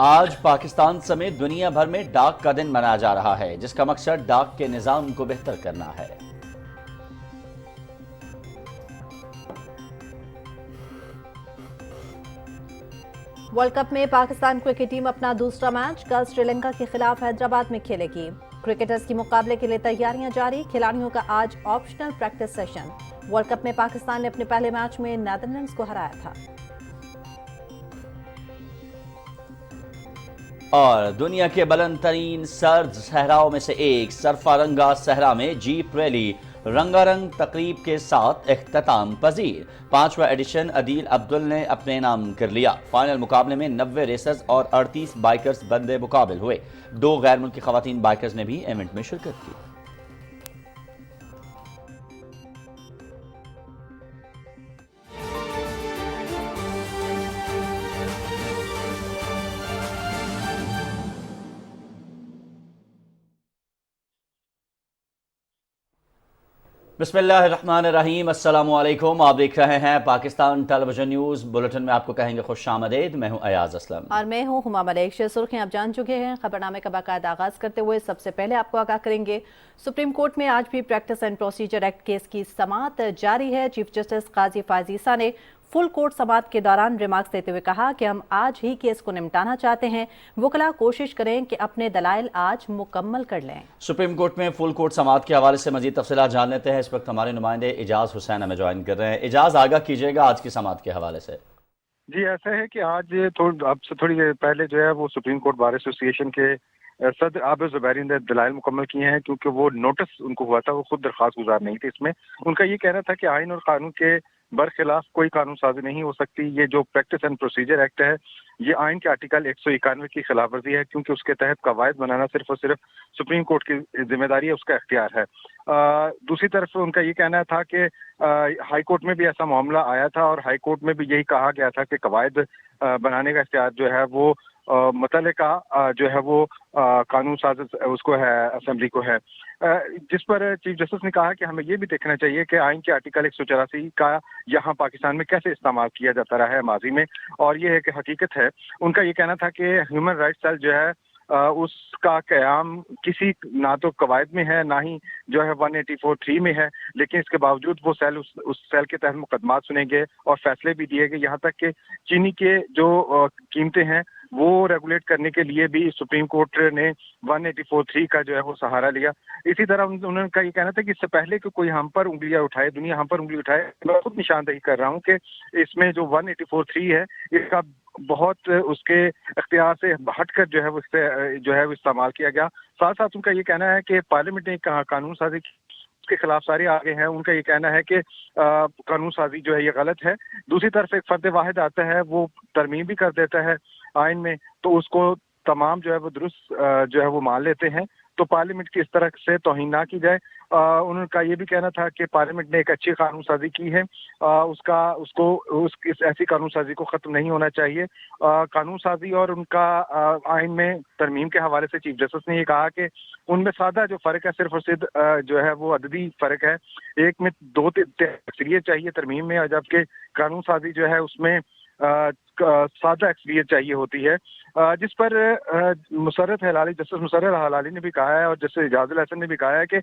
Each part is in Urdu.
آج پاکستان سمیت دنیا بھر میں ڈاک کا دن منایا جا رہا ہے، جس کا مقصد ڈاک کے نظام کو بہتر کرنا ہے۔ ورلڈ کپ میں پاکستان کرکٹ ٹیم اپنا دوسرا میچ کل سری لنکا کے خلاف حیدرآباد میں کھیلے گی۔ کرکٹرز کی مقابلے کے لیے تیاریاں جاری، کھلاڑیوں کا آج optional practice session. World cup میں پاکستان نے اپنے پہلے میچ میں نیدرلینڈز کو ہرایا تھا۔ اور دنیا کے بلند ترین سرد صحراؤں میں سے ایک سرفارنگا صحرا میں جیپ ریلی رنگا رنگ تقریب کے ساتھ اختتام پذیر۔ 5واں ایڈیشن عدیل عبدل نے اپنے نام کر لیا۔ فائنل مقابلے میں 90 ریسرز اور 38 بائکرز بندے مقابل ہوئے۔ 2 غیر ملکی خواتین بائکرز نے بھی ایونٹ میں شرکت کی۔ بسم اللہ الرحمن الرحیم، السلام علیکم۔ آپ دیکھ رہے ہیں پاکستان ٹیلی ویژن نیوز بلٹن میں، آپ کو کہیں گے خوش آمدید۔ میں ہوں ایاز اسلم اور میں ہوں ہما ملیک۔ سرخیاں آپ جان چکے ہیں۔ خبرنامے کا باقاعدہ آغاز کرتے ہوئے سب سے پہلے آپ کو آگاہ کریں گے، سپریم کورٹ میں آج بھی practice and procedure act case کی سماعت جاری ہے۔ چیف جسٹس قاضی فائز عیسیٰ نے فل کورٹ سماعت کے دوران ریمارکس دیتے ہوئے کہا کہ ہم آج ہی کیس کو نمٹانا چاہتے ہیں، وکلاء کوشش کریں کہ اپنے دلائل آج مکمل کر لیں۔ سپریم کورٹ میں فل کورٹ سماعت کے حوالے سے مزید تفصیلات جان لیتے ہیں۔ اس وقت ہمارے نمائندے اعجاز حسین ہمیں جوائن کر رہے ہیں۔ اعجاز، آگاہ کیجیے گا آج کی سماعت کے حوالے سے۔ جی، ایسا ہے کہ آج اب سے تھوڑی دیر پہلے جو ہے وہ سپریم کورٹ بار ایسوسی ایشن کے صدر عابد زبیری نے دلائل مکمل کیے ہیں، کیونکہ وہ نوٹس ان کو ہوا تھا، وہ خود درخواست گزار نہیں تھے۔ اس میں ان کا یہ کہنا تھا کہ آئین اور قانون کے برخلاف کوئی قانون سازی نہیں ہو سکتی۔ یہ جو پریکٹس اینڈ پروسیجر ایکٹ ہے، یہ آئین کے آرٹیکل 191 کی خلاف ورزی ہے، کیونکہ اس کے تحت قواعد بنانا صرف اور صرف سپریم کورٹ کی ذمہ داری ہے، اس کا اختیار ہے۔ دوسری طرف ان کا یہ کہنا تھا کہ ہائی کورٹ میں بھی ایسا معاملہ آیا تھا اور ہائی کورٹ میں بھی یہی کہا گیا تھا کہ قواعد بنانے کا اختیار جو ہے وہ متعلقہ جو ہے وہ قانون ساز اس کو ہے، اسمبلی کو ہے، جس پر چیف جسٹس نے کہا کہ ہمیں یہ بھی دیکھنا چاہیے کہ آئین کے آرٹیکل 184 کا یہاں پاکستان میں کیسے استعمال کیا جاتا رہا ہے ماضی میں، اور یہ ہے کہ حقیقت ہے۔ ان کا یہ کہنا تھا کہ ہیومن رائٹس سیل جو ہے اس کا قیام کسی نہ تو قواعد میں ہے، نہ ہی جو ہے 184(3) میں ہے، لیکن اس کے باوجود وہ سیل اس سیل کے تحت مقدمات سنے گئے اور فیصلے بھی دیے گئے، یہاں تک کہ چینی کے جو قیمتیں ہیں وہ ریگولیٹ کرنے کے لیے بھی سپریم کورٹ نے 184(3) کا جو ہے وہ سہارا لیا۔ اسی طرح انہوں کا یہ کہنا تھا کہ اس سے پہلے کہ کوئی ہم پر انگلیاں اٹھائے، دنیا ہم پر انگلی اٹھائے، میں خود نشاندہی کر رہا ہوں کہ اس میں جو 184(3) ہے، اس کا بہت اس کے اختیار سے ہٹ کر جو ہے وہ اس سے جو ہے وہ استعمال کیا گیا۔ ساتھ ساتھ ان کا یہ کہنا ہے کہ پارلیمنٹ نے قانون سازی کے خلاف سارے آگے ہیں۔ ان کا یہ کہنا ہے کہ قانون سازی جو ہے یہ غلط ہے۔ دوسری طرف ایک فرد واحد آتا ہے، وہ ترمیم بھی کر دیتا ہے آئین میں، تو اس کو تمام جو ہے وہ درست جو ہے وہ مان لیتے ہیں، تو پارلیمنٹ کی اس طرح سے توہین نہ کی جائے۔ انہوں کا یہ بھی کہنا تھا کہ پارلیمنٹ نے ایک اچھی قانون سازی کی ہے، اس ایسی قانون سازی کو ختم نہیں ہونا چاہیے۔ قانون سازی اور ان کا آئین میں ترمیم کے حوالے سے چیف جسٹس نے یہ کہا کہ ان میں سادہ جو فرق ہے صرف اور صرف جو ہے وہ عددی فرق ہے، ایک میں 2 اکثریت چاہیے ترمیم میں، جبکہ قانون سازی جو ہے اس میں سادہ اکثریت چاہیے ہوتی ہے، جس پر جسٹس مسرت ہلالی نے بھی کہا ہے اور جسٹس اعجاز الحسن نے بھی کہا ہے کہ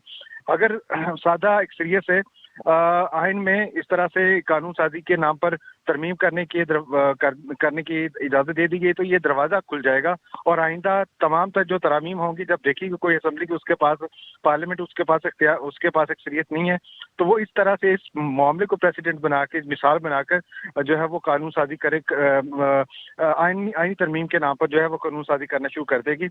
اگر سادہ اکثریت سے آئین میں اس طرح سے قانون سازی کے نام پر ترمیم کرنے کی اجازت دے دی گئی تو یہ دروازہ کھل جائے گا، اور آئندہ تمام تر جو ترامیم ہوں گی، جب دیکھی کوئی اسمبلی کی اس کے پاس پارلیمنٹ اس کے پاس اکثریت نہیں ہے، تو وہ اس طرح سے اس معاملے کو پریسیڈنٹ بنا کے، مثال بنا کر جو ہے وہ قانون سازی کرے، آئینی ترمیم کے نام پر جو ہے وہ قانون سازی کرنا شروع کر دے گی۔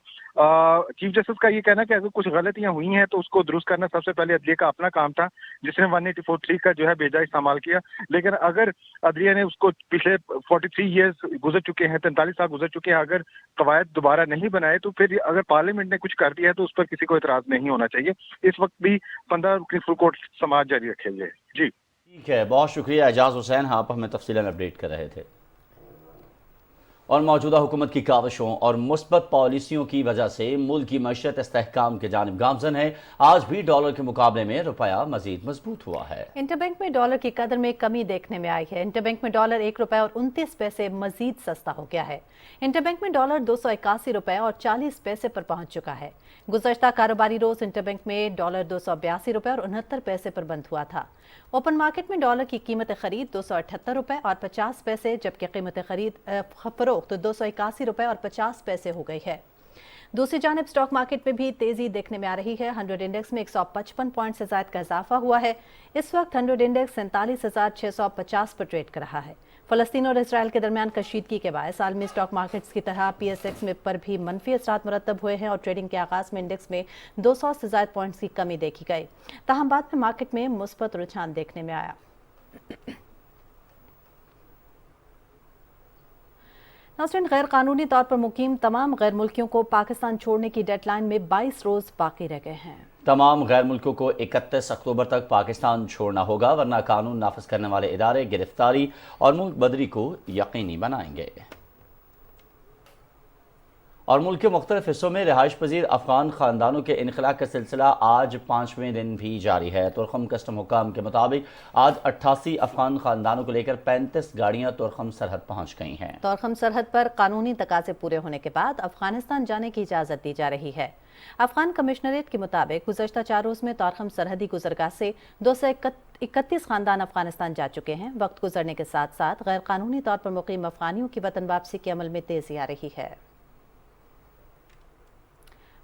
چیف جسٹس کا یہ کہنا کہ اگر کچھ غلطیاں ہوئی ہیں تو اس کو درست کرنا سب سے پہلے عدلیہ کا اپنا کام تھا، جس نے 184(3) کا جو ہے بے جا استعمال کیا، لیکن اگر عدلیہ نے اس کو پچھلے 43 ایئرز گزر چکے ہیں، 43 سال گزر چکے ہیں، اگر قواعد دوبارہ نہیں بنائے تو پھر اگر پارلیمنٹ نے کچھ کر دیا ہے تو اس پر کسی کو اعتراض نہیں ہونا چاہیے۔ اس وقت بھی 15 رکنی فل کورٹ سماعت جاری رکھے گئے۔ جی ٹھیک ہے، بہت شکریہ اعجاز حسین، آپ ہمیں تفصیلاً اپڈیٹ کر رہے تھے۔ اور موجودہ حکومت کی کاوشوں اور مثبت پالیسیوں کی وجہ سے ملک کی معیشت استحکام کی جانب گامزن ہے۔ آج بھی ڈالر کے مقابلے میں روپیہ مزید مضبوط ہوا ہے۔ انٹر بینک میں ڈالر کی قدر میں کمی دیکھنے میں آئی ہے۔ انٹر بینک میں ڈالر 1 روپے اور 29 پیسے مزید سستا ہو گیا ہے۔ انٹر بینک میں ڈالر 281 روپے اور 40 پیسے پر پہنچ چکا ہے۔ گزشتہ کاروباری روز انٹر بینک میں ڈالر 282 روپے اور 69 پیسے پر بند ہوا تھا۔ اوپن مارکیٹ میں ڈالر کی قیمت خرید 278 روپے اور 50 پیسے جبکہ قیمت خرید فروخت 281 روپے اور 50 پیسے ہو گئی ہے۔ دوسری جانب سٹاک مارکیٹ میں بھی تیزی دیکھنے میں آ رہی ہے۔ 100 انڈیکس میں 155 پوائنٹ سے زائد کا اضافہ ہوا ہے۔ اس وقت 100 انڈیکس 47,650 پر ٹریڈ کر رہا ہے۔ فلسطین اور اسرائیل کے درمیان کشیدگی کے باعث عالمی سٹاک مارکیٹس کی طرح پی ایس ایکس میں پر بھی منفی اثرات مرتب ہوئے ہیں اور ٹریڈنگ کے آغاز میں انڈیکس میں 200 سے زائد پوائنٹس کی کمی دیکھی گئی، تاہم بعد میں مارکیٹ میں مثبت رجحان دیکھنے میں آیا۔ ناظرین، غیر قانونی طور پر مقیم تمام غیر ملکیوں کو پاکستان چھوڑنے کی ڈیڈ لائن میں 22 روز باقی رہ گئے ہیں۔ تمام غیر ملکوں کو 31 اکتوبر تک پاکستان چھوڑنا ہوگا، ورنہ قانون نافذ کرنے والے ادارے گرفتاری اور ملک بدری کو یقینی بنائیں گے۔ اور ملک کے مختلف حصوں میں رہائش پذیر افغان خاندانوں کے انخلاء کا سلسلہ آج 5ویں دن بھی جاری ہے۔ تورخم کسٹم حکام کے مطابق آج 88 افغان خاندانوں کو لے کر 35 گاڑیاں تورخم سرحد پہنچ گئی ہیں۔ تورخم سرحد پر قانونی تقاضے پورے ہونے کے بعد افغانستان جانے کی اجازت دی جا رہی ہے۔ افغان کمشنریٹ کے مطابق گزشتہ 4 روز میں تورخم سرحدی گزرگاہ سے 231 خاندان افغانستان جا چکے ہیں۔ وقت گزرنے کے ساتھ ساتھ غیر قانونی طور پر مقیم افغانیوں کی وطن واپسی کے عمل میں تیزی آ رہی ہے۔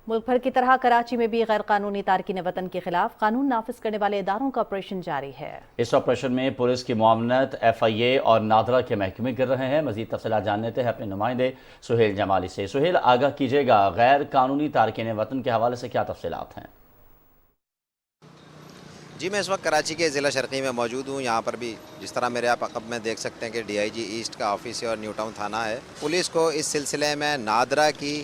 ملک بھر کی طرح کراچی میں بھی غیر قانونی تارکین وطن کے خلاف قانون نافذ کرنے والے اداروں کا آپریشن جاری ہے۔ اس آپریشن میں پولیس کی معاونت ایف آئی اے اور نادرا کے محکمے کر رہے ہیں۔ مزید تفصیلات جان لیتے ہیں اپنے نمائندے سہیل جمالی سے۔ سہیل، آگاہ کیجیے گا، غیر قانونی تارکین وطن کے حوالے سے کیا تفصیلات ہیں؟ جی، میں اس وقت کراچی کے ضلع شرقی میں موجود ہوں۔ یہاں پر بھی جس طرح میرے آپ عقب میں دیکھ سکتے ہیں کہ ڈی آئی جی ایسٹ کا آفس ہے اور نیو ٹاؤن تھانہ ہے۔ پولیس کو اس سلسلے میں نادرا کی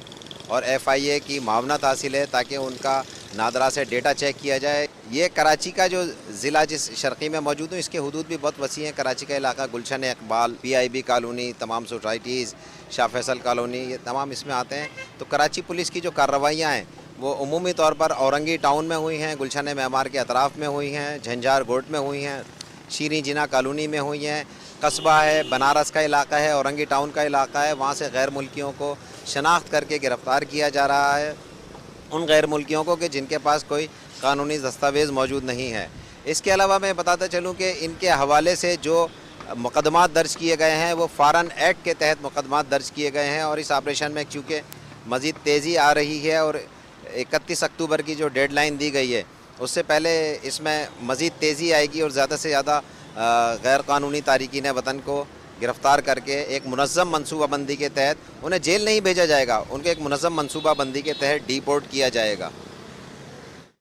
اور ایف آئی اے کی معاونت حاصل ہے تاکہ ان کا نادرا سے ڈیٹا چیک کیا جائے۔ یہ کراچی کا جو ضلع جس شرقی میں موجود ہوں اس کے حدود بھی بہت وسیع ہیں۔ کراچی کا علاقہ گلشن اقبال، پی آئی بی کالونی، تمام سوسائٹیز، شاہ فیصل کالونی، یہ تمام اس میں آتے ہیں۔ تو کراچی پولیس کی جو کارروائیاں ہیں وہ عمومی طور پر اورنگی ٹاؤن میں ہوئی ہیں، گلشن معمار کے اطراف میں ہوئی ہیں، جھنجار گوٹ میں ہوئی ہیں، شیریں جناح کالونی میں ہوئی ہیں، قصبہ ہے، بنارس کا علاقہ ہے، اورنگی ٹاؤن کا علاقہ ہے۔ وہاں سے غیر ملکیوں کو شناخت کر کے گرفتار کیا جا رہا ہے، ان غیر ملکیوں کو کہ جن کے پاس کوئی قانونی دستاویز موجود نہیں ہے۔ اس کے علاوہ میں بتاتا چلوں کہ ان کے حوالے سے جو مقدمات درج کیے گئے ہیں وہ فارن ایکٹ کے تحت مقدمات درج کیے گئے ہیں، اور اس آپریشن میں چونکہ مزید تیزی آ رہی ہے اور 31 اکتوبر کی جو ڈیڈ لائن دی گئی ہے اس سے پہلے اس میں مزید تیزی آئے گی اور زیادہ سے زیادہ غیر قانونی تارکین وطن کو گرفتار کر کے ایک منظم منصوبہ بندی کے تحت انہیں جیل نہیں بھیجا جائے گا، ان کو ایک منظم منصوبہ بندی کے تحت ڈیپورٹ کیا جائے گا۔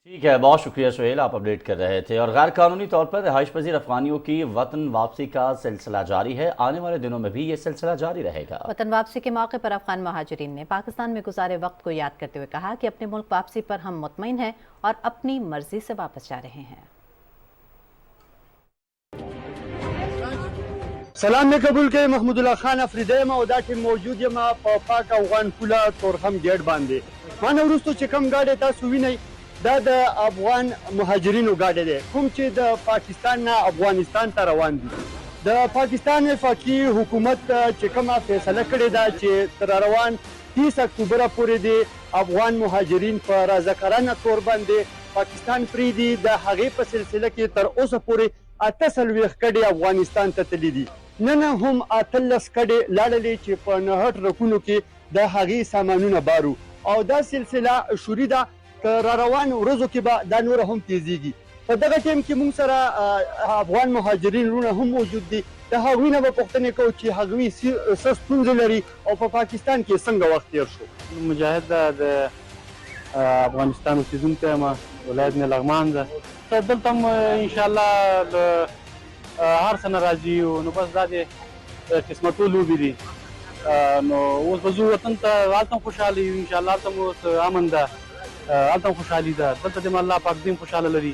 ٹھیک ہے، بہت شکریہ سہیل، آپ اپڈیٹ کر رہے تھے۔ اور غیر قانونی طور پر رہائش پذیر افغانیوں کی وطن واپسی کا سلسلہ جاری ہے، آنے والے دنوں میں بھی یہ سلسلہ جاری رہے گا۔ وطن واپسی کے موقع پر افغان مہاجرین نے پاکستان میں گزارے وقت کو یاد کرتے ہوئے کہا کہ اپنے ملک واپسی پر ہم مطمئن ہیں اور اپنی مرضی سے واپس جا رہے ہیں۔ سلام می قبول کړئ، محمود الله خان افریدی یم او دا ټیم موجود یم په پاک افغان پوله تورخم ګیټ باندې. ما نه وروستو چې کوم گاډی تاسو وینئ دا د افغان مهاجرینو گاډی دی، کوم چې د پاکستان نه افغانستان ته روان دي. د پاکستان وفاقي حکومت چې کومه فیصله کړې ده چې تر روان 30 اکتوبره پورې د افغان مهاجرین په رضاکارانه طور باندې پاکستان پرېږدي، د هغې په سلسله کې تر اوسه پورې 48 کډې افغانستان ته تللي دي. نن هم 18 کډې لاړلې چې په 69 رکونو کې د هغې سامانونه بارو او دا سلسله شوري ده که را روان ورځو کې به دا نور هم تیزیږي. په دغه ټیم کې موږ سره افغان مهاجرین وروڼه هم موجود دي، د هغوی نه به پوښتنې کوو چې هغوی څه ستونزې لري او په پاکستان کې څنګه وخت تیر شو. مجاهد د افغانستان اوسېدونکی یم، ولایت لغمان ده. دلته هم انشاءالله د هر څه نه راځي یو، نو بس دا د قسمتو لوبې دي. نو اوس به ځو وطن ته، هلته هم خوشحاله یو انشاءالله، هلته هم اوس امن ده، هلته هم خوشحالي ده، دلته دې الله پاک دې هم خوشحاله لري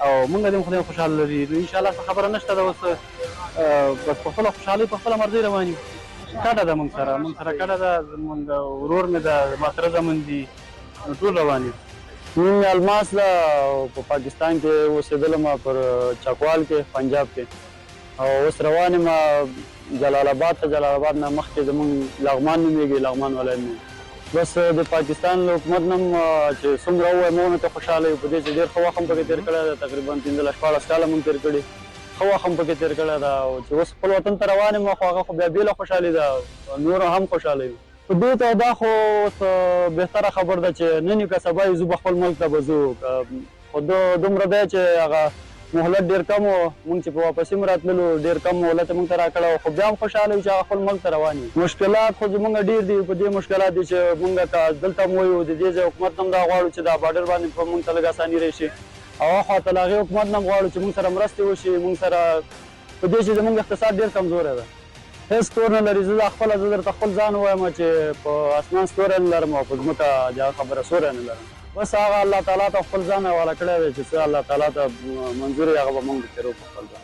او موږ دې هم خدای خوشحاله لري. نو انشاءالله څه خبره نشته ده، اوس بس په خپله خوشحالۍ په خپله مرضۍ روان یو. کډه ده موږ سره کډه ده زمونږ ورور مې ده ماتره زمون دي نو ټول روان یو. من الماس لا په پاکستان کې اوسېدلم پر چکوال کې پنجاب کې او اوس روان یم جلال آباد ته. جلال آباد نه مخکې زمونږ لغمان نومېږي، لغمان ولایت نه. بس د پاکستان له حکومت نه چې څومره ووایم هغومره ته خوشحاله یو. په دې چې ډېر ښه وخت هم پکې تېر کړی دی، تقریبا 15-14 کاله مونږ تېر کړي، ښه وخت هم پکې تېر کړی ده. او چې اوس خپل وطن ته روان یم خو هغه خو بیا بېله خوشحالي ده، نور هم خوشحاله یو. په دې ته دا خو اوس بهتره خبر ده چې نن یو که سبا یو زه به خپل ملک ته به ځو. خو دومره دی چې هغه مهلت ډېر کم و، مونږ چې په واپسي م راتللو ډېر کم مهلت یې مونږ ته راکړی، خو بیا هم خوشحاله یو چې هغه خپل ملک ته روان یو. مشکلات خو زمونږ ډېر دي. په دې مشکلات دي چې مونږ که دلته م ویو د دې ځای حکومت نه هم دا غواړو چې دا بارډر باندې په مونږ ته لږ اساني راشي، او هاخوا ته له هغې حکومت نه هم غواړو چې مونږ سره مرستې وشي. مونږ سره په دې چې زمونږ اقتصاد ډېر کمزوری ده، هېڅ کور نه لري. زه خپله زه درته خپل ځان ووایم چې په اسمان ستوری نه لرم او په ځمکه د هغه خبره سوری نه لرم. بس هغه الله تعالی ته خپل ځان حواله کړی دی چې څه الله تعالی ته منظور وي هغه به موږ تېرو په خپل ځان.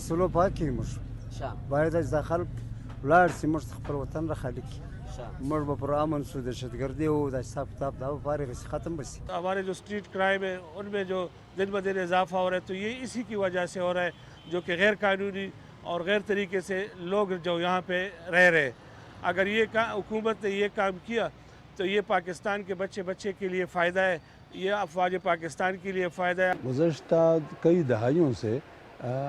سلو پاکي موږ باید چې داخل ولاړ سي موږ خپل وطن را خالي کړي. موږ به پر امن سو دهشتګردي او د حساب کتاب دا فارغ ختم بسي. ہمارے جو اسٹریٹ کرائم ہے ان میں جو دن بدن اضافہ ہو رہا ہے تو یہ اسی کی وجہ سے ہو رہا ہے، جو کہ غیر قانونی اور غیر طریقے سے لوگ جو یہاں پہ رہ رہے. اگر یہ حکومت نے یہ کام کیا تو یہ پاکستان کے بچے کے لیے فائدہ ہے، یہ افواج پاکستان کے لیے فائدہ ہے. گزشتہ کئی دہائیوں سے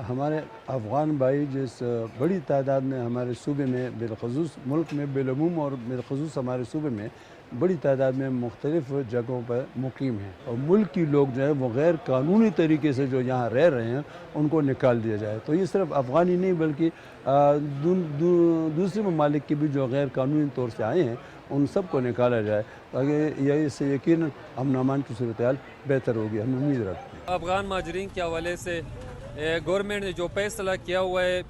ہمارے افغان بھائی جس بڑی تعداد میں ہمارے صوبے میں بالخصوص ملک میں بالعموم اور بالخصوص ہمارے صوبے میں بڑی تعداد میں مختلف جگہوں پر مقیم ہیں، اور ملک کی لوگ جو ہے وہ غیر قانونی طریقے سے جو یہاں رہ رہے ہیں ان کو نکال دیا جائے. تو یہ صرف افغانی نہیں بلکہ دوسرے ممالک کے بھی جو غیر قانونی طور سے آئے ہیں ان سب کو نکالا جائے، تاکہ یہ اس سے یقیناً امن و امان کی صورتحال بہتر ہوگی. ہم امید رکھتے ہیں افغان مہاجرین کے حوالے سے گورنمنٹ نے جو فیصلہ کیا ہوا ہے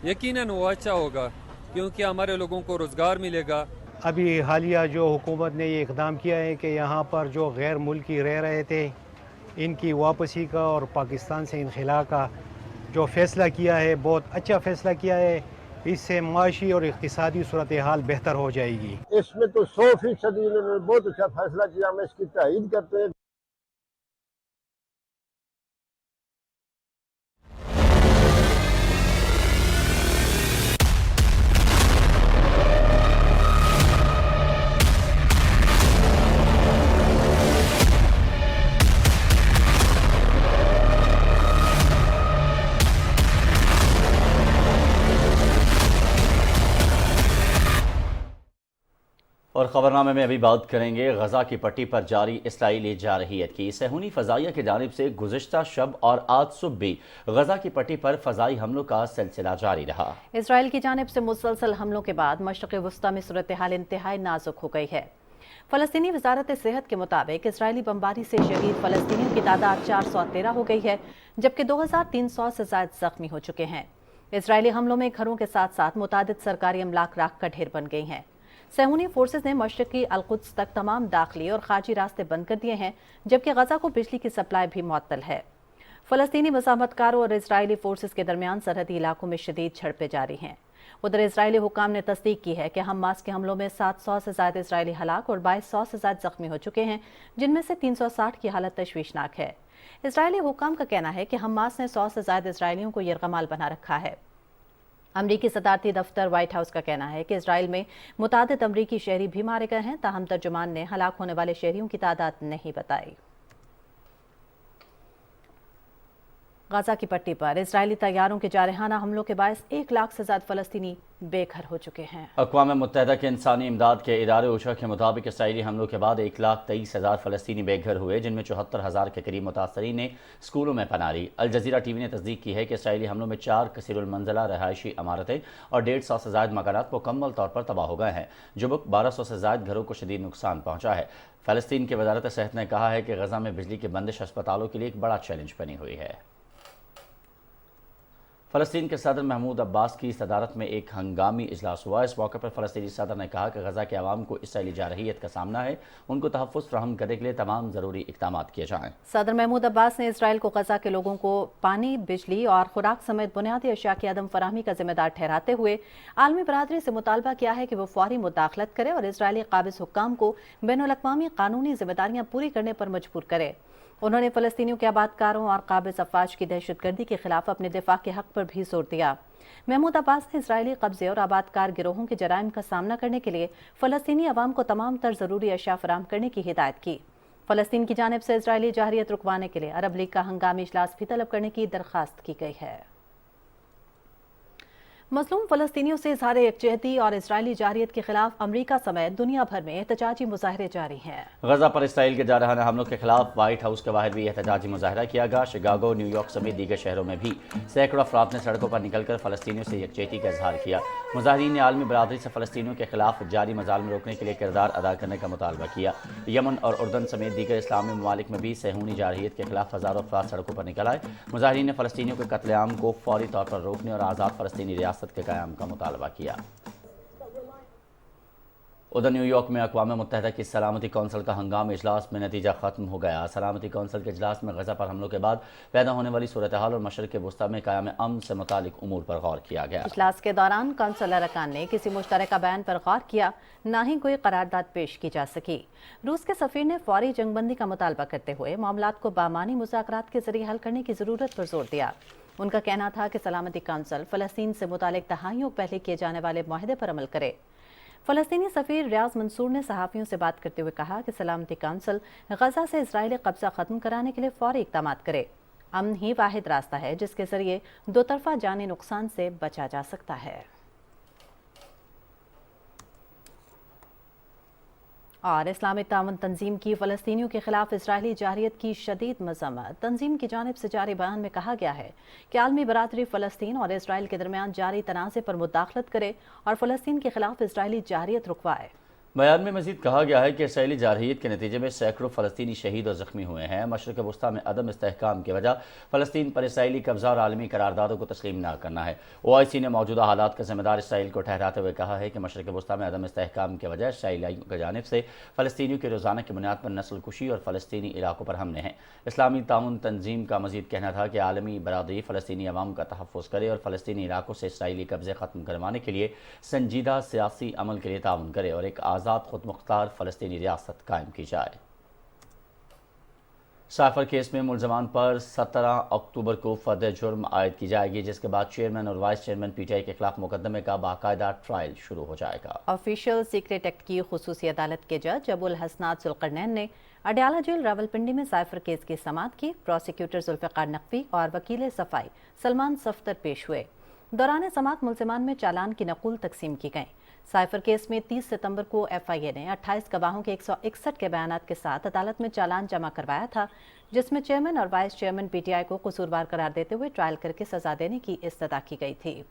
یقیناً وہ اچھا ہوگا، کیونکہ ہمارے لوگوں کو روزگار ملے گا. ابھی حالیہ جو حکومت نے یہ اقدام کیا ہے کہ یہاں پر جو غیر ملکی رہ رہے تھے ان کی واپسی کا اور پاکستان سے انخلا کا جو فیصلہ کیا ہے بہت اچھا فیصلہ کیا ہے. اس سے معاشی اور اقتصادی صورتحال بہتر ہو جائے گی. اس میں تو 100% انہوں نے بہت اچھا فیصلہ کیا، ہم اس کی تائید کرتے ہیں. اور خبرنامے میں ابھی بات کریں گے غزہ کی پٹی پر جاری اسرائیلی جارحیت کی. صہیونی فضائیہ کی جانب سے گزشتہ شب اور آج صبح بھی غزہ کی پٹی پر فضائی حملوں کا سلسلہ جاری رہا. اسرائیل کی جانب سے مسلسل حملوں کے بعد مشرق وسطی میں صورتحال انتہائی نازک ہو گئی ہے. فلسطینی وزارت صحت کے مطابق اسرائیلی بمباری سے شہید فلسطینیوں کی تعداد 413 ہو گئی ہے، جبکہ 2300 سے زائد زخمی ہو چکے ہیں. اسرائیلی حملوں میں گھروں کے ساتھ ساتھ متعدد سرکاری املاک راکھ کا ڈھیر بن گئی ہیں. صہیونی فورسز نے مشرقی القدس تک تمام داخلی اور خارجی راستے بند کر دیے ہیں، جبکہ غزہ کو بجلی کی سپلائی بھی معطل ہے. فلسطینی مزاحمت کاروں اور اسرائیلی فورسز کے درمیان سرحدی علاقوں میں شدید جھڑپیں جاری ہیں. ادھر اسرائیلی حکام نے تصدیق کی ہے کہ حماس کے حملوں میں 700 سے زائد اسرائیلی ہلاک اور 2200 سے زائد زخمی ہو چکے ہیں، جن میں سے 360 کی حالت تشویشناک ہے. اسرائیلی حکام کا کہنا ہے کہ حماس نے 100 سے زائد اسرائیلیوں کو یرغمال بنا رکھا ہے. امریکی صدارتی دفتر وائٹ ہاؤس کا کہنا ہے کہ اسرائیل میں متعدد امریکی شہری بھی مارے گئے ہیں، تاہم ترجمان نے ہلاک ہونے والے شہریوں کی تعداد نہیں بتائی. غزہ کی پٹی پر اسرائیلی طیاروں کے جارحانہ حملوں کے باعث 1 لاکھ سے زیادہ فلسطینی بے گھر ہو چکے ہیں۔ اقوام متحدہ کے انسانی امداد کے ادارے اوشا کے مطابق اسرائیلی حملوں کے بعد 1,23,000 فلسطینی بے گھر ہوئے، جن میں 74,000 کے قریب متاثرین نے اسکولوں میں پناہ لی۔ الجزیرہ ٹی وی نے تصدیق کی ہے کہ اسرائیلی حملوں میں 4 کثیر المنزلہ رہائشی عمارتیں اور 150 سے زائد مکانات مکمل طور پر تباہ ہو گئے ہیں، جبکہ 1200 سے زائد گھروں کو شدید نقصان پہنچا ہے۔ فلسطین کی وزارت صحت نے کہا ہے کہ غزہ میں بجلی کی بندش اسپتالوں کے لیے ایک بڑا چیلنج بنی ہوئی ہے۔ فلسطین کے صدر محمود عباس کی صدارت میں ایک ہنگامی اجلاس ہوا۔ اس موقع پر فلسطینی صدر نے کہا کہ غزہ کے عوام کو اسرائیلی جارحیت کا سامنا ہے، ان کو تحفظ فراہم کرنے کے لیے تمام ضروری اقدامات کیے جائیں۔ صدر محمود عباس نے اسرائیل کو غزہ کے لوگوں کو پانی، بجلی اور خوراک سمیت بنیادی اشیاء کی عدم فراہمی کا ذمہ دار ٹھہراتے ہوئے عالمی برادری سے مطالبہ کیا ہے کہ وہ فوری مداخلت کرے اور اسرائیلی قابض حکام کو بین الاقوامی قانونی ذمہ داریاں پوری کرنے پر مجبور کرے۔ انہوں نے فلسطینیوں کے آباد کاروں اور قابض افواج کی دہشت گردی کے خلاف اپنے دفاع کے حق پر بھی زور دیا۔ محمود عباس نے اسرائیلی قبضے اور آباد کار گروہوں کے جرائم کا سامنا کرنے کے لیے فلسطینی عوام کو تمام تر ضروری اشیاء فراہم کرنے کی ہدایت کی۔ فلسطین کی جانب سے اسرائیلی جارحیت رکوانے کے لیے عرب لیگ کا ہنگامی اجلاس بھی طلب کرنے کی درخواست کی گئی ہے۔ مظلوم فلسطینیوں سے اظہار یکجہتی اور اسرائیلی جارحیت کے خلاف امریکہ سمیت دنیا بھر میں احتجاجی مظاہرے جاری ہیں۔ غزہ پر اسرائیل کے جارحانہ حملوں کے خلاف وائٹ ہاؤس کے باہر بھی احتجاجی مظاہرہ کیا گیا۔ شکاگو، نیو یارک سمیت دیگر شہروں میں بھی سینکڑوں افراد نے سڑکوں پر نکل کر فلسطینیوں سے یکجہتی کا اظہار کیا۔ مظاہرین نے عالمی برادری سے فلسطینیوں کے خلاف جاری مظالم روکنے کے لیے کردار ادا کرنے کا مطالبہ کیا۔ یمن اور اردن سمیت دیگر اسلامی ممالک میں بھی صہیونی جارحیت کے خلاف ہزاروں افراد سڑکوں پر نکل آئے۔ مظاہرین نے فلسطینیوں کے قتل عام کو فوری طور پر روکنے اور آزاد فلسطینی ریاست کے قیام کا مطالبہ کیا۔ ادھر نیو یارک میں اقوام متحدہ کی سلامتی کونسل کا ہنگامی اجلاس میں نتیجہ ختم ہو گیا۔ سلامتی کونسل کے اجلاس میں غزہ پر حملوں کے بعد پیدا ہونے والی صورتحال اور مشرق وسطیٰ میں قیام امن سے متعلق امور پر غور کیا گیا۔ اجلاس کے دوران کونسل ارکان نے کسی مشترکہ بیان پر غور کیا، نہ ہی کوئی قرارداد پیش کی جا سکی۔ روس کے سفیر نے فوری جنگ بندی کا مطالبہ کرتے ہوئے معاملات کو بامعنی مذاکرات کے ذریعے حل کرنے کی ضرورت پر زور دیا۔ ان کا کہنا تھا کہ سلامتی کونسل فلسطین سے متعلق دہائیوں پہلے کیے جانے والے معاہدے پر عمل کرے۔ فلسطینی سفیر ریاض منصور نے صحافیوں سے بات کرتے ہوئے کہا کہ سلامتی کونسل غزہ سے اسرائیلی قبضہ ختم کرانے کے لیے فوری اقدامات کرے۔ امن ہی واحد راستہ ہے جس کے ذریعے دو طرفہ جانی نقصان سے بچا جا سکتا ہے۔ اور اسلامی تعاون تنظیم کی فلسطینیوں کے خلاف اسرائیلی جارحیت کی شدید مذمت۔ تنظیم کی جانب سے جاری بیان میں کہا گیا ہے کہ عالمی برادری فلسطین اور اسرائیل کے درمیان جاری تنازع پر مداخلت کرے اور فلسطین کے خلاف اسرائیلی جارحیت رکوائے۔ بیان میں مزید کہا گیا ہے کہ اسرائیلی جارحیت کے نتیجے میں سینکڑوں فلسطینی شہید اور زخمی ہوئے ہیں۔ مشرق وسطیٰ میں عدم استحکام کی وجہ فلسطین پر اسرائیلی قبضہ اور عالمی قراردادوں کو تسلیم نہ کرنا ہے۔ OIC نے موجودہ حالات کا ذمہ دار اسرائیل کو ٹھہراتے ہوئے کہا ہے کہ مشرق وسطیٰ میں عدم استحکام کی وجہ اسرائیلیوں کی جانب سے فلسطینیوں کی روزانہ کی بنیاد پر نسل کشی اور فلسطینی علاقوں پر حملے ہیں۔ اسلامی تعاون تنظیم کا مزید کہنا تھا کہ عالمی برادری فلسطینی عوام کا تحفظ کرے اور فلسطینی علاقوں سے اسرائیلی قبضے ختم کروانے کے لیے سنجیدہ سیاسی عمل کے لیے تعاون کرے اور ایک آزاد خود مختار فلسطینی ریاست قائم کی جائے۔ سائفر کیس میں ملزمان پر 17 اکتوبر کو فرد جرم عائد کی جائے گی، جس کے بعد چیئرمین اور وائس چیئرمین PTI کے خلاف مقدمے کا باقاعدہ ٹرائل شروع ہو جائے گا۔ آفیشل سیکریٹ ایکٹ کی خصوصی عدالت کے جج ابو الحسنات ذوالقرنین نے اڈیالہ جیل راولپنڈی میں سائفر کیس کی سماعت کی۔ پروسیکیوٹر ذوالفقار نقوی اور وکیل صفائی سلمان صفدر پیش ہوئے۔ دوران سماعت ملزمان میں چالان کی نقول تقسیم کی گئیں۔ سائفر کیس میں 30 ستمبر کو FIA نے 28 گواہوں کے 161 کے بیانات کے ساتھ عدالت میں چالان جمع کروایا تھا، جس میں چیئرمین اور وائس چیئرمین PTI کو قصوروار قرار دیتے ہوئے ٹرائل کر کے سزا دینے کی استدعا کی گئی تھی۔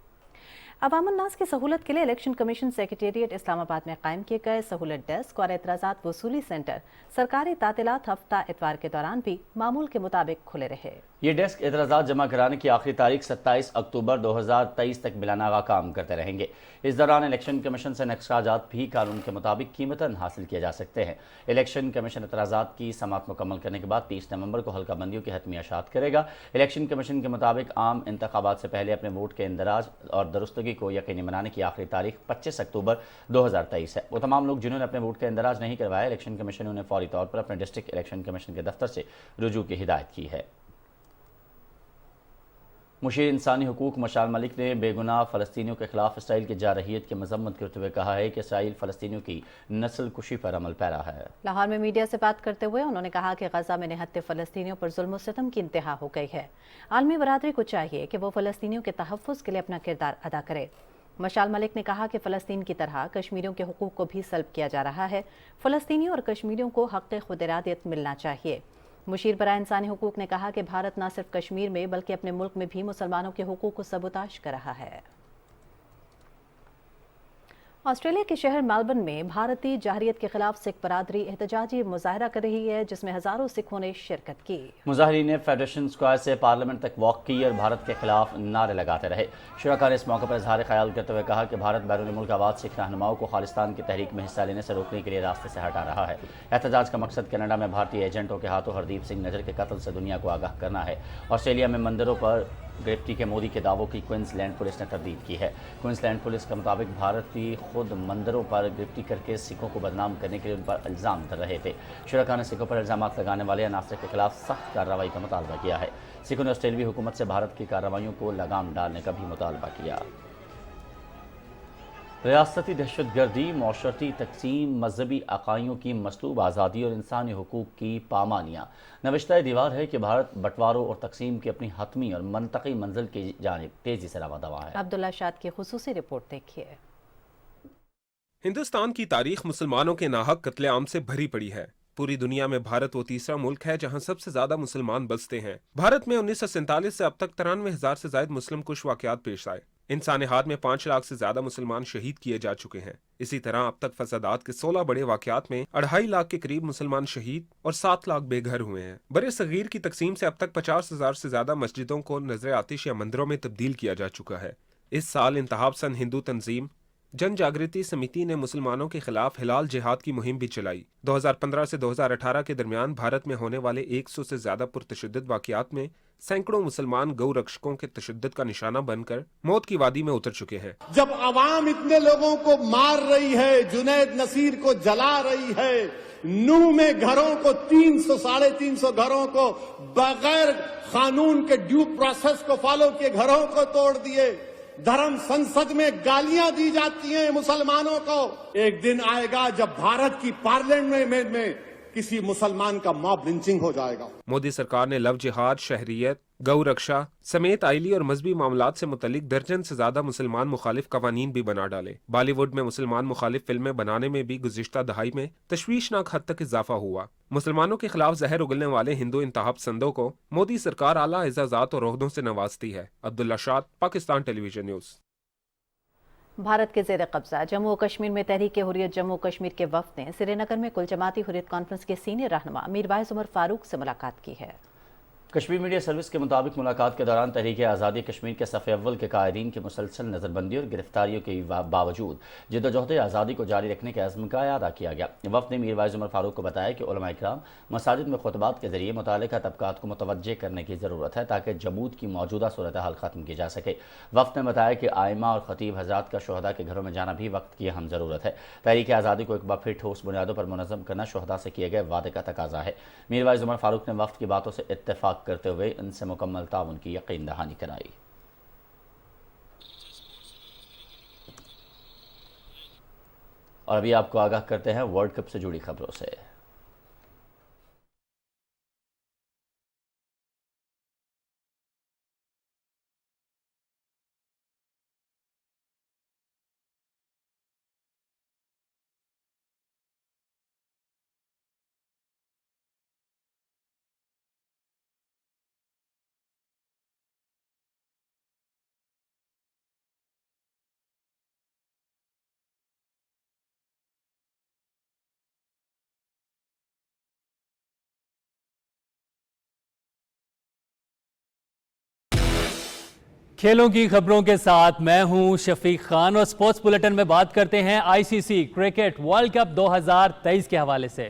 عوام الناس کی سہولت کے لیے الیکشن کمیشن سیکریٹریٹ اسلام آباد میں قائم کیے گئے سہولت ڈیسک اور اعتراضات وصولی سینٹر سرکاری تعطیلات ہفتہ اتوار کے دوران بھی معمول کے مطابق کھلے رہے۔ یہ ڈیسک اعتراضات جمع کرانے کی آخری تاریخ 27 اکتوبر 2023 تک بلا ناغہ کام کرتے رہیں گے۔ اس دوران الیکشن کمیشن سے نقشہ جات بھی قانون کے مطابق قیمتاً حاصل کیے جا سکتے ہیں۔ الیکشن کمیشن اعتراضات کی سماعت مکمل کرنے کے بعد 30 نومبر کو حلقہ بندیوں کی حتمی اشاعت کرے گا۔ الیکشن کمیشن کے مطابق عام انتخابات سے پہلے اپنے ووٹ کے اندراج اور درستگی کو یقینی بنانے کی آخری تاریخ 25 اکتوبر 2023 ہے۔ وہ تمام لوگ جنہوں نے اپنے ووٹ کے اندراج نہیں کروایا، الیکشن کمیشن نے انہیں فوری طور پر اپنے ڈسٹرکٹ الیکشن کمیشن کے دفتر سے رجوع کی ہدایت کی ہے۔ مشیر انسانی حقوق مشال ملک نے بےگناہ فلسطینیوں کے خلاف اسرائیل کی جارحیت کی مذمت کرتے ہوئے کہا ہے کہ اسرائیل فلسطینیوں کی نسل کشی پر عمل پیرا ہے۔ لاہور میں میڈیا سے بات کرتے ہوئے انہوں نے کہا کہ غزہ میں نہتے فلسطینیوں پر ظلم و ستم کی انتہا ہو گئی ہے۔ عالمی برادری کو چاہیے کہ وہ فلسطینیوں کے تحفظ کے لیے اپنا کردار ادا کرے۔ مشال ملک نے کہا کہ فلسطین کی طرح کشمیریوں کے حقوق کو بھی سلب کیا جا رہا ہے۔ فلسطینیوں اور کشمیریوں کو حق خود ارادیت ملنا چاہیے۔ مشیر برائے انسانی حقوق نے کہا کہ بھارت نہ صرف کشمیر میں بلکہ اپنے ملک میں بھی مسلمانوں کے حقوق کو سبوتاژ کر رہا ہے۔ آسٹریلیا کے شہر میلبرن میں بھارتی جارحیت کے خلاف سکھ برادری احتجاجی مظاہرہ کر رہی ہے، جس میں ہزاروں سکھوں نے شرکت کی۔ مظاہرین نے فیڈریشن اسکوائر سے پارلیمنٹ تک واک کی اور بھارت کے خلاف نعرے لگاتے رہے۔ شرکاء نے اس موقع پر اظہار خیال کرتے ہوئے کہا کہ بھارت بیرون ملک آباد سکھ رہنماؤں کو خالصتان کی تحریک میں حصہ لینے سے روکنے کے لیے راستے سے ہٹا رہا ہے۔ احتجاج کا مقصد کینیڈا میں بھارتی ایجنٹوں کے ہاتھوں ہردیپ سنگھ نجر کے قتل سے دنیا کو آگاہ کرنا ہے۔ آسٹریلیا میں مندروں پر گرفٹی کے مودی کے دعووں کی کوئنز لینڈ پولیس نے تردید کی ہے۔ کوئنز لینڈ پولیس کے مطابق بھارتی خود مندروں پر گرفٹی کر کے سکھوں کو بدنام کرنے کے لیے ان پر الزام در رہے تھے۔ شرکاء نے سکھوں پر الزامات لگانے والے عناصر کے خلاف سخت کارروائی کا مطالبہ کیا ہے۔ سکھوں نے آسٹریلوی حکومت سے بھارت کی کارروائیوں کو لگام ڈالنے کا بھی مطالبہ کیا۔ ریاستی دہشت گردی، معاشرتی تقسیم، مذہبی عقائدوں کی مسلوب آزادی اور انسانی حقوق کی پامانیاں نوشتہ دیوار ہے کہ بھارت بٹواروں اور تقسیم کی اپنی حتمی اور منطقی منزل کی جانب تیزی سے رواں دواں ہے۔ عبداللہ شاد کی خصوصی رپورٹ دیکھیے۔ ہندوستان کی تاریخ مسلمانوں کے ناحق قتل عام سے بھری پڑی ہے۔ پوری دنیا میں بھارت وہ تیسرا ملک ہے جہاں سب سے زیادہ مسلمان بستے ہیں۔ بھارت میں 1947 سے اب تک 93,000 سے زائد مسلم کش واقعات پیش آئے۔ انسانیات میں 5 لاکھ سے زیادہ مسلمان شہید کیے جا چکے ہیں۔ اسی طرح اب تک فسادات کے 16 بڑے واقعات میں 2.5 لاکھ کے قریب مسلمان شہید اور 7 لاکھ بے گھر ہوئے ہیں۔ بر صغیر کی تقسیم سے اب تک 50,000 سے زیادہ مسجدوں کو نذر آتش یا مندروں میں تبدیل کیا جا چکا ہے۔ اس سال انتہا پسند ہندو تنظیم جن جاگرتی سمیتی نے مسلمانوں کے خلاف ہلال جہاد کی مہم بھی چلائی۔ 2015 سے 2018 کے درمیان بھارت میں ہونے والے 100 سے زیادہ پرتشدد واقعات میں سینکڑوں مسلمان گو رکشکوں کے تشدد کا نشانہ بن کر موت کی وادی میں اتر چکے ہیں۔ جب عوام اتنے لوگوں کو مار رہی ہے، جنید نصیر کو جلا رہی ہے، نوح میں گھروں کو 300 ساڑھے 300 گھروں کو بغیر قانون کے ڈیو پروسیس کو فالو کیے گھروں کو توڑ دیے، دھرم سنسد میں گالیاں دی جاتی ہیں مسلمانوں کو۔ ایک دن آئے گا جب بھارت کی پارلیمنٹ میں کسی مسلمان کا ماب لنچنگ ہو جائے گا۔ مودی سرکار نے لو جہاد، شہریت، گو رکشا سمیت آئلی اور مذہبی معاملات سے متعلق درجن سے زیادہ مسلمان مخالف قوانین بھی بنا ڈالے۔ بالی ووڈ میں مسلمان مخالف فلمیں بنانے میں بھی گزشتہ دہائی میں تشویشناک حد تک اضافہ ہوا۔ مسلمانوں کے خلاف زہر اگلنے والے ہندو انتہا پسندوں کو مودی سرکار اعلیٰ اعزازات اور عہدوں سے نوازتی ہے۔ عبداللہ شاد، پاکستان ٹیلی ویژن نیوز۔ بھارت کے زیر قبضہ جموں و کشمیر میں تحریک حریت جموں و کشمیر کے وفد نے سری نگر میں کل جماعتی حریت کانفرنس کے سینئر رہنما میروائز عمر فاروق سے ملاقات کی ہے۔ کشمیر میڈیا سروس کے مطابق ملاقات کے دوران تحریک آزادی کشمیر کے صف اول کے قائدین کی مسلسل نظر بندی اور گرفتاریوں کے باوجود جدوجہد آزادی کو جاری رکھنے کے عزم کا اعادہ کیا گیا۔ وفد نے میروائز عمر فاروق کو بتایا کہ علماء کرام مساجد میں خطبات کے ذریعے متعلقہ طبقات کو متوجہ کرنے کی ضرورت ہے تاکہ جمود کی موجودہ صورتحال ختم کی جا سکے۔ وفد نے بتایا کہ ائمہ اور خطیب حضرات کا شہداء کے گھروں میں جانا بھی وقت کی اہم ضرورت ہے۔ تحریک آزادی کو ایک بار پھر ٹھوس بنیادوں پر منظم کرنا شہداء سے کیے گئے وعدے کا تقاضا ہے۔ میروائز عمر فاروق نے وفد کی باتوں سے اتفاق کرتے ہوئے ان سے مکمل تعاون کی یقین دہانی کرائی۔ اور ابھی آپ کو آگاہ کرتے ہیں ورلڈ کپ سے جڑی خبروں سے۔ کھیلوں کی خبروں کے ساتھ میں ہوں شفیق خان اور سپورٹس بلیٹن میں بات کرتے ہیں ICC کرکٹ ورلڈ کپ 2023 کے حوالے سے۔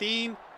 3,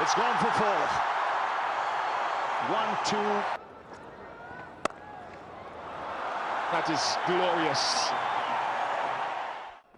It's gone for 4. 1-2. That is glorious.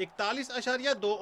41.2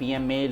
PMA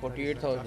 48,000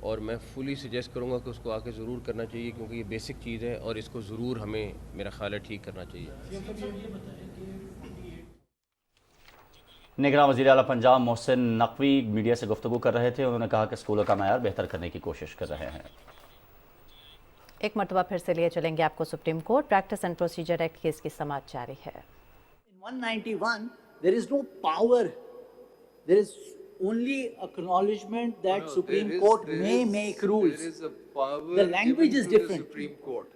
اور میں فلی سجیسٹ کروں گا کہ اس کو آ کے ضرور کرنا چاہیے کیونکہ یہ بیسک چیز ہے اور اس کو ضرور ہمیں میرا خیال ہے ٹھیک کرنا چاہیے. نگراں وزیر اعلیٰ پنجاب محسن نقوی میڈیا سے گفتگو کر رہے تھے. انہوں نے کہا کہ اسکولوں کا معیار بہتر کرنے کی کوشش کر رہے ہیں. ایک مرتبہ پھر سے لیے چلیں گے آپ کو supreme court. Practice and procedure act case کی سماعت جاری ہے. In 191, there is no power. There is only acknowledgement that Supreme Court may make rules. There is a power The language given is to different. the Supreme Court.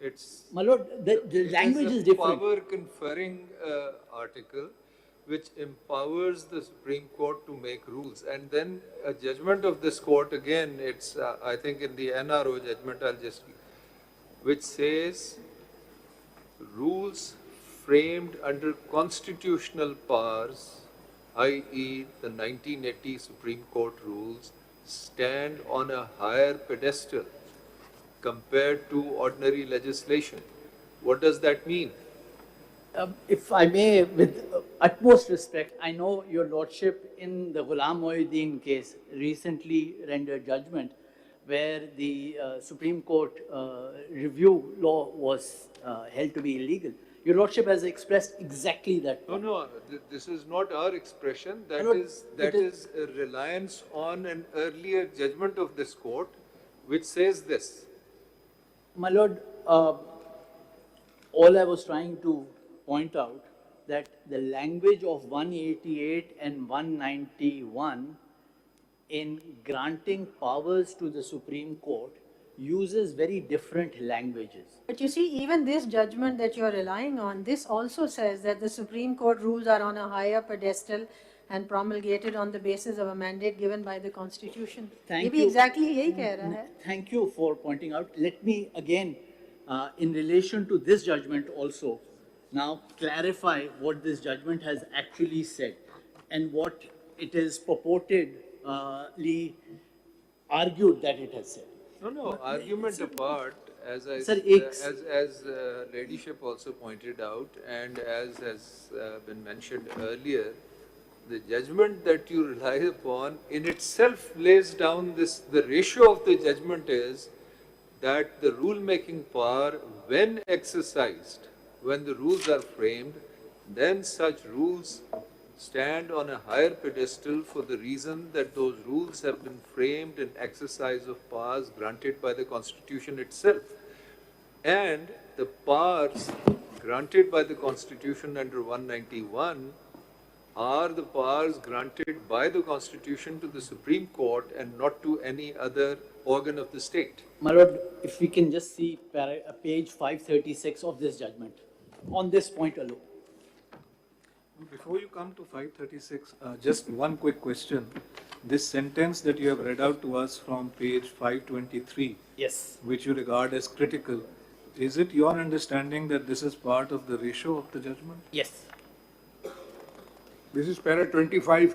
It's My lord, the language is different. Power conferring article which empowers the Supreme Court to make rules, and then a judgment of this court again. It's I think in the NRO judgment which says rules framed under constitutional powers, i.e. the 1980 Supreme Court rules, stand on a higher pedestal compared to ordinary legislation. What does that mean? If I may, with utmost respect, I know your lordship in the Ghulam Mohiuddin case recently rendered judgment where the Supreme Court review law was held to be illegal. Your lordship has expressed exactly that point. No, this is not our expression. That is a reliance on an earlier judgment of this court which says this. My lord, all I was trying to point out that the language of 188 and 191 in granting powers to the Supreme Court uses very different languages. But you see, even this judgment that you are relying on, this also says that the Supreme Court rules are on a higher pedestal and promulgated on the basis of a mandate given by the Constitution. Thank you. you. Exactly yahi keh raha hai. Thank you for pointing out. Let me again, in relation to this judgment also, now clarify what this judgment has actually said and what it is purportedly argued that it has said. No, argument apart, as Ladyship also pointed out, and as has been mentioned earlier, the judgment that you rely upon in itself lays down this, the ratio of the judgment is that the rule-making power, when exercised, when the rules are framed, then such rules stand on a higher pedestal for the reason that those rules have been framed in exercise of powers granted by the Constitution itself. And the powers granted by the Constitution under 191 are the powers granted by the Constitution to the Supreme Court and not to any other organ of the state. My lord, if we can just see page 536 of this judgment on this point alone. Before you come to 536, just one quick question. This sentence that you have read out to us from page 523, yes, which you regard as critical, is it your understanding that this is part of the ratio of the judgment? Yes. This is para 25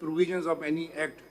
provisions of any act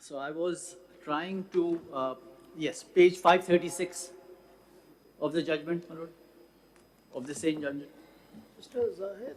So I was trying to yes, page 536 of the judgment, my lord, of the same judgment. Mr. Zahid.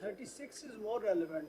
36 is more relevant.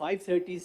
530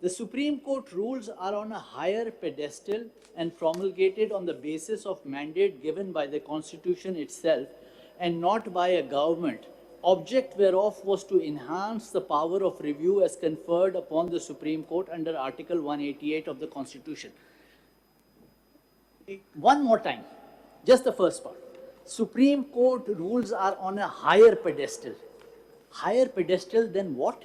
The Supreme Court rules are on a higher pedestal and promulgated on the basis of mandate given by the Constitution itself and not by a government, object whereof was to enhance the power of review as conferred upon the Supreme Court under Article 188 of the Constitution. One more time, just the first part. Supreme Court rules are on a higher pedestal. Higher pedestal than what?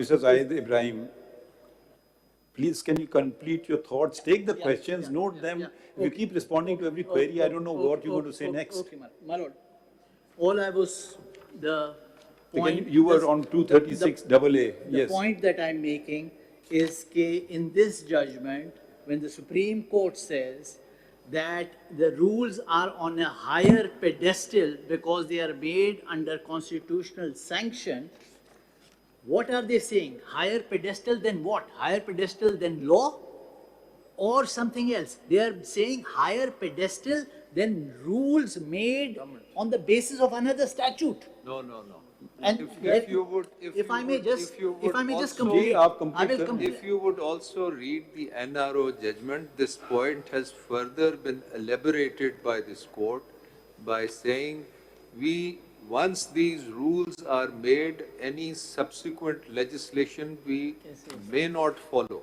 Mr. Zahid Ibrahim. Please, can you complete your thoughts? Take the questions, note them. If you keep responding to every query, I don't know what you're going to say next. Okay, my lord. All I was, the point, You were on 236 AA. the Yes. point that I'm making is that in this judgment, when the Supreme Court says that the rules are on a higher pedestal because they are made under constitutional sanction, what are they saying? Higher pedestal than what? Higher pedestal than law or something else? They are saying higher pedestal than rules made on the basis of another statute. No, no, no. And if I may just complete, I will complete. If you would also read the NRO judgment, this point has further been elaborated by this court by saying once these rules are made, any subsequent legislation we may not follow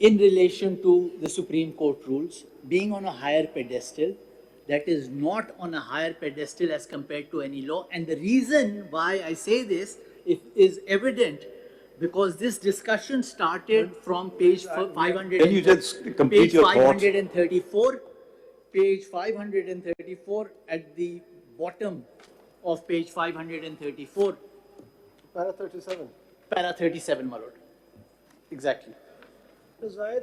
in relation to the Supreme Court rules being on a higher pedestal, that is not on a higher pedestal as compared to any law. And the reason why I say this is evident because this discussion started from page 500. Can you just complete your thoughts? Page 534 at the bottom of page 534. Para 37. Para 37, my lord. Exactly. Zahid,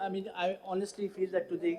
I mean, I honestly feel that today,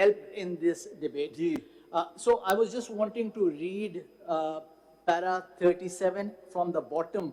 help in this debate. So I was just wanting to read para 37 from the bottom.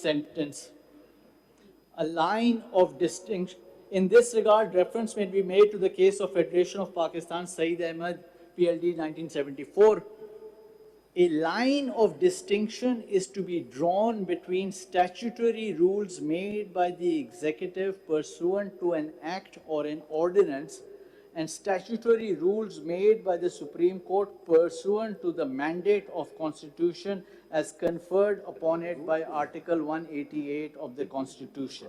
sentence. A line of distinction. In this regard, reference may be made to the case of Federation of Pakistan, Saeed Ahmed, PLD 1974. A line of distinction is to be drawn between statutory rules made by the executive pursuant to an act or an ordinance and statutory rules made by the Supreme Court pursuant to the mandate of Constitution as conferred upon it by Article 188 of the Constitution.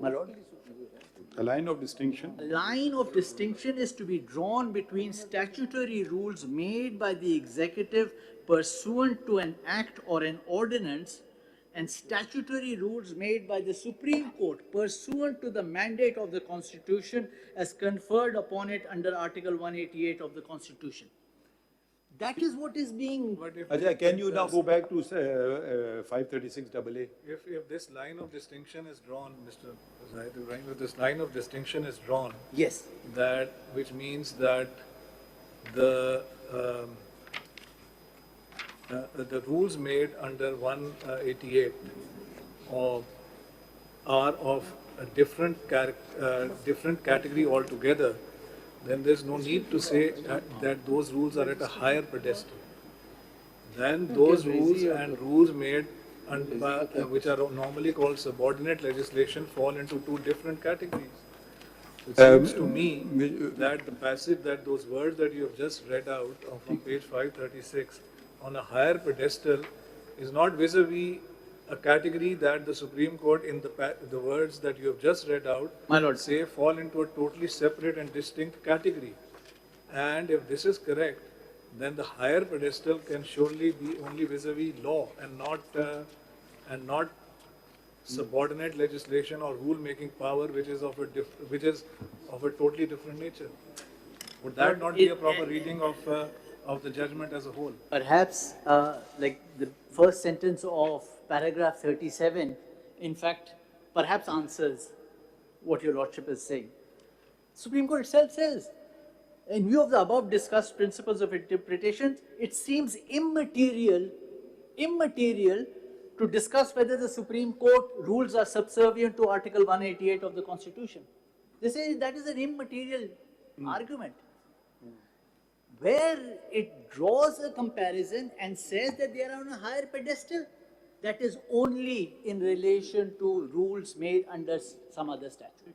my lord. A line of distinction. A line of distinction is to be drawn between statutory rules made by the executive pursuant to an act or an ordinance and statutory rules made by the Supreme Court pursuant to the mandate of the Constitution as conferred upon it under Article 188 of the Constitution. That is what is being... Ajay, can you now go back to 536 AA? If this line of distinction is drawn, Mr. Zahid Ibrahim, if this line of distinction is drawn, yes, that which means that the rules made under 188 are of a different category altogether, then there's no need to say that those rules are at a higher pedestal. Then those rules and rules made which are normally called subordinate legislation fall into two different categories. It seems to me that the passage, that those words that you have just read out from page 536 on a higher pedestal is not vis-a-vis a category that the Supreme Court in the words that you have just read out, my lord, say fall into a totally separate and distinct category. And if this is correct, then the higher pedestal can surely be only vis-a-vis law and not subordinate legislation or rule-making power, which is of a totally different nature. Would that not be a proper reading of the judgment as a whole? Perhaps, like the first sentence of paragraph 37, in fact, perhaps answers what your lordship is saying. Supreme Court itself says, in view of the above discussed principles of interpretation, it seems immaterial to discuss whether the Supreme Court rules are subservient to Article 188 of the Constitution. They say that is an immaterial argument, where it draws a comparison and says that they are on a higher pedestal. that is only in relation to rules made under some other statute.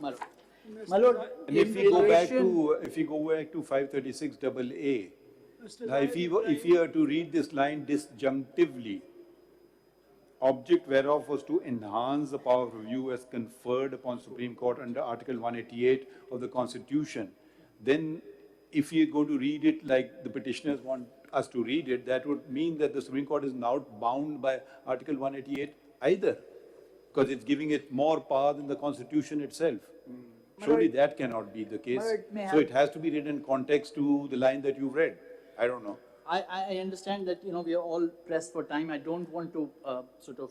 my lord, And if we go back to 536AA, now if we are to read this line disjunctively, object whereof was to enhance the power of review as conferred upon Supreme Court under Article 188 of the Constitution, then if we are going to read it like the petitioners want us to read it, that would mean that the Supreme Court is now bound by Article 188 either, because it's giving it more power than the Constitution itself. Surely that cannot be the case. So it has to be read in context to the line that you've read. I don't know. I understand that, we are all pressed for time. I don't want to sort of...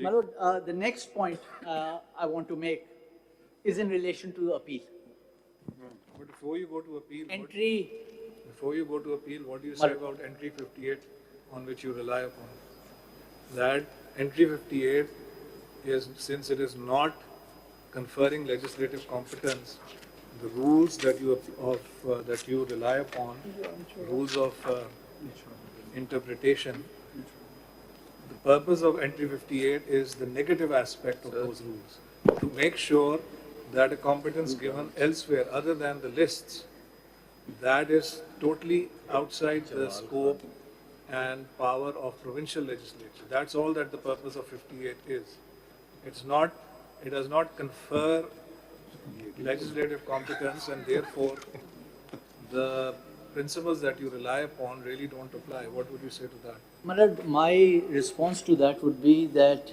my lord, the next point I want to make is in relation to the appeal. But before you go to appeal, what do you say about entry 58 on which you rely upon? That entry 58 is, since it is not conferring legislative competence, the rules that you rely upon, rules of interpretation, the purpose of entry 58 is the negative aspect of those rules, to make sure that a competence given elsewhere other than the lists, that is totally outside the scope and power of provincial legislature. That's all that the purpose of 58 is. It does not confer legislative competence, and therefore the principles that you rely upon really don't apply. What would you say to that? My lord, my response to that would be that...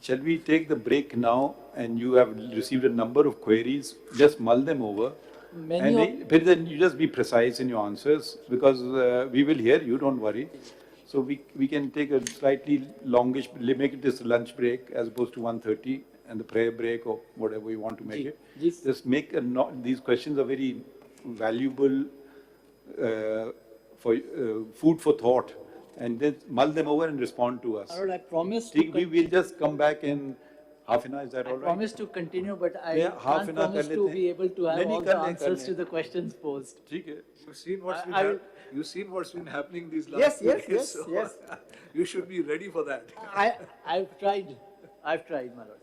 Shall we take the break now, and you have received a number of queries, just mull them over, and then you just be precise in your answers, because we will hear you, don't worry. So we can take a slightly longish, make it this lunch break as opposed to 1:30 and the prayer break or whatever you want to make it. Just make these questions are very valuable for food for thought, and then mull them over and respond to us. I promise we will just come back in half an hour. Is that all right? I promise to continue, but I can't promise to be able to have all the answers to the questions posed. You've seen what's been happening these last few days. Yes. You should be ready for that. I've tried, my lord.